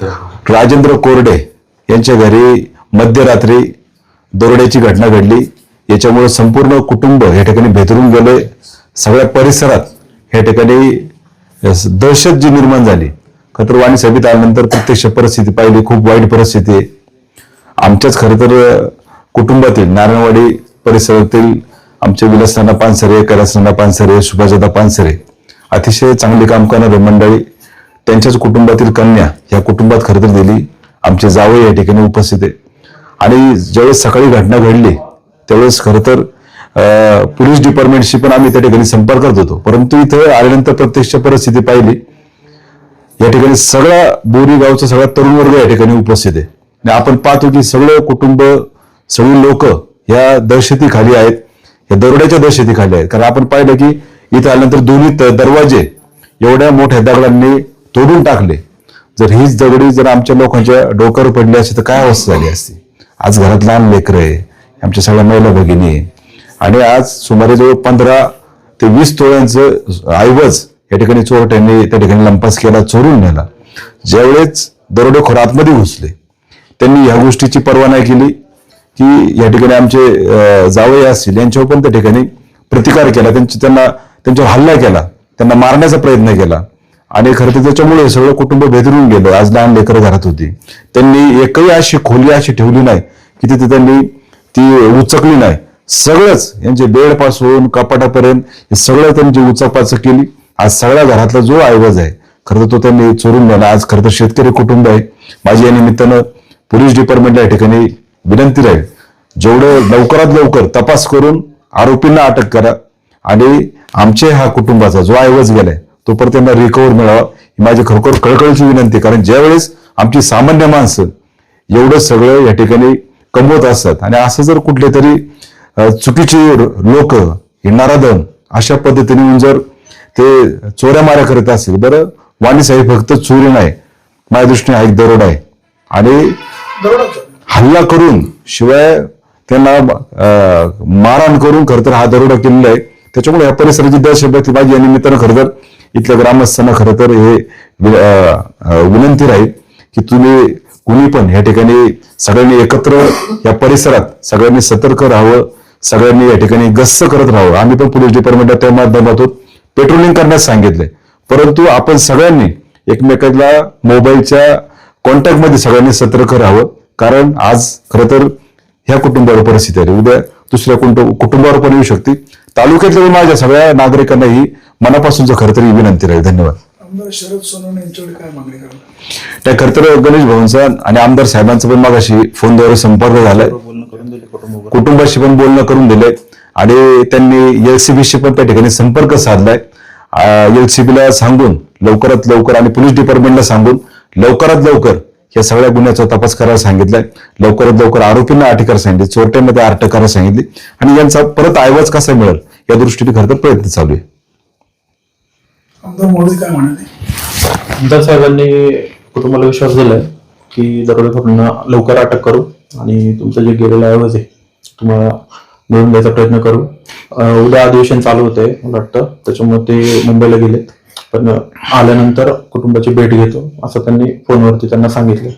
राजेंद्र कोरडे यांच्या घरी मध्यरात्री दरोड्याची घटना घडली। याच्यामुळे संपूर्ण कुटुंब या ठिकाणी भेदरून गेले। सगळ्या परिसरात या ठिकाणी दहशत जी निर्माण झाली। खतर वाणी सभेत आल्यानंतर प्रत्यक्ष परिस्थिती पाहिली, खूप वाईट परिस्थिती आहे। आमच्याच खरं तर कुटुंबातील नारायणवाडी परिसरातील आमचे विलासनाना पानसरे, कैलासनाना पानसरे, सुभाषदादा पानसरे अतिशय चांगले काम करणारे मंडळी, त्यांच्याच कुटुंबातील कन्या या कुटुंबात खरं तर दिली। आमचे जावई या ठिकाणी उपस्थित आहे। आणि ज्यावेळेस सकाळी घटना घडली त्यावेळेस खरं तर पोलीस डिपार्टमेंटशी पण आम्ही त्या ठिकाणी संपर्कात होतो, परंतु इथं आल्यानंतर प्रत्यक्ष परिस्थिती पाहिली। या ठिकाणी सगळा बोरी गावचा सगळा तरुण वर्ग या ठिकाणी उपस्थित आहे आणि आपण पाहतो की सगळं कुटुंब, सगळी लोक या दहशतीखाली आहेत, या दरोड्याच्या दहशतीखाली आहेत। कारण आपण पाहिलं की इथं आल्यानंतर दोन्ही दरवाजे एवढ्या मोठ्या दगडांनी तोडून टाकले। जर हीच दगडी जर आमच्या लोकांच्या डोक्यावर पडली असती तर काय अवस्था झाली असती। आज घरात लहान लेकरं आहे, आमच्या सगळ्या महिला भगिनी आहे आणि आज सुमारे जवळ 15 ते 20 तोळ्यांचं ऐवज या ठिकाणी चोरट्यांनी त्या ठिकाणी लंपास केला, चोरून नेला। ज्यावेळेस दरोडेखोर आतमध्ये घुसले त्यांनी ह्या गोष्टीची पर्वा नाही केली की या ठिकाणी आमचे जावई असतील यांच्यावर पण त्या ठिकाणी प्रतिकार केला, त्यांच्यावर हल्ला केला, त्यांना मारण्याचा प्रयत्न केला। आणि खरं तर त्याच्यामुळे सगळं कुटुंब भेदरून गेलं। आज लहान लेकरं घरात होती, त्यांनी एकही अशी खोली अशी ठेवली नाही की तिथे त्यांनी ती उचकली नाही। सगळंच यांचे बेड पासून कपाटापर्यंत हे सगळं त्यांची उचकपाचक केली। आज सगळ्या घरातला जो ऐवज आहे खरं तर तो त्यांनी चोरून नेला। आज खरं तर शेतकरी कुटुंब आहे। माझी या निमित्तानं पोलीस डिपार्टमेंटला या ठिकाणी विनंती राहील, जेवढं लवकरात लवकर तपास करून आरोपींना अटक करा आणि आमचे हा कुटुंबाचा जो ऐवज गेलाय तो परत त्यांना रिकव्हर मिळावा ही माझी खरोखर कळकळीची विनंती। कारण ज्यावेळेस आमची सामान्य माणसं एवढं सगळं या ठिकाणी कमवत असतात आणि असं जर कुठले तरी चुकीची लोक नराधम अशा पद्धतीने येऊन जर ते चोऱ्या माऱ्या करत असतील, बरं वाणी साहेब फक्त चोरी नाही, माझ्या दृष्टीने हा एक दरोडा आहे आणि हल्ला करून शिवाय त्यांना मारहाण करून खरं तर हा दरोडा केलेला आहे। त्याच्यामुळे या परिसराची दहशत माझी या निमित्तानं खरं तर इथल्या ग्रामस्थांना खरं तर हे विनंती राहील की तुम्ही कुणी पण या ठिकाणी सगळ्यांनी एकत्र या परिसरात सगळ्यांनी सतर्क राहावं, सगळ्यांनी या ठिकाणी गस्त करत राहावं। आम्ही पण पोलीस डिपार्टमेंटला त्या माध्यमातून पेट्रोलिंग करण्यास सांगितलंय, परंतु आपण सगळ्यांनी एकमेकांना मोबाईलच्या कॉन्टॅक्टमध्ये सगळ्यांनी सतर्क राहावं। कारण आज खरं तर ह्या कुटुंबावर परिस्थिती आहे, उद्या दुसऱ्या कुटुंबावर पण येऊ शकते। तालुक्यातल्या माझ्या सगळ्या नागरिकांना ही मनापासूनच खरं तर विनंती राहील। धन्यवाद। आमदार शरद सोनवणे यांच्याकडे काय मागणी कराल? त्या खरं तर गणेश भाऊंचा आणि आमदार साहेबांचा पण मागाशी फोनद्वारे संपर्क झालाय, कुटुंबाशी पण बोलणं करून दिलंय आणि त्यांनी एलसीबीशी पण त्या ठिकाणी संपर्क साधलाय। एलसीबीला सांगून लवकरात लवकर आणि पोलीस डिपार्टमेंटला सांगून लवकरात लवकर या सगळ्या गुन्ह्याचा तपास करायला सांगितलाय, लवकरात लवकर आरोपींना अटक करायला सांगितली, चोरट्यांमध्ये अटक करायला सांगितली आणि यांचा परत ऐवज कसा मिळेल या दृष्टीने खरं तर प्रयत्न चालू आहे। आमदार मोदी काय म्हणाले? आमदार साहेबांनी कुटुंबाला विश्वास दिलाय की दरोडेखोरांना लवकर अटक करू आणि तुमचं जे गेलेलं ऐवज आहे तुम्हाला मिळवून द्यायचा प्रयत्न करू। उद्या अधिवेशन चालू होते मला वाटतं, त्याच्यामुळे ते मुंबईला गेलेत, पण आल्यानंतर कुटुंबाची भेट घेतो असं त्यांनी फोनवरती त्यांना सांगितलं।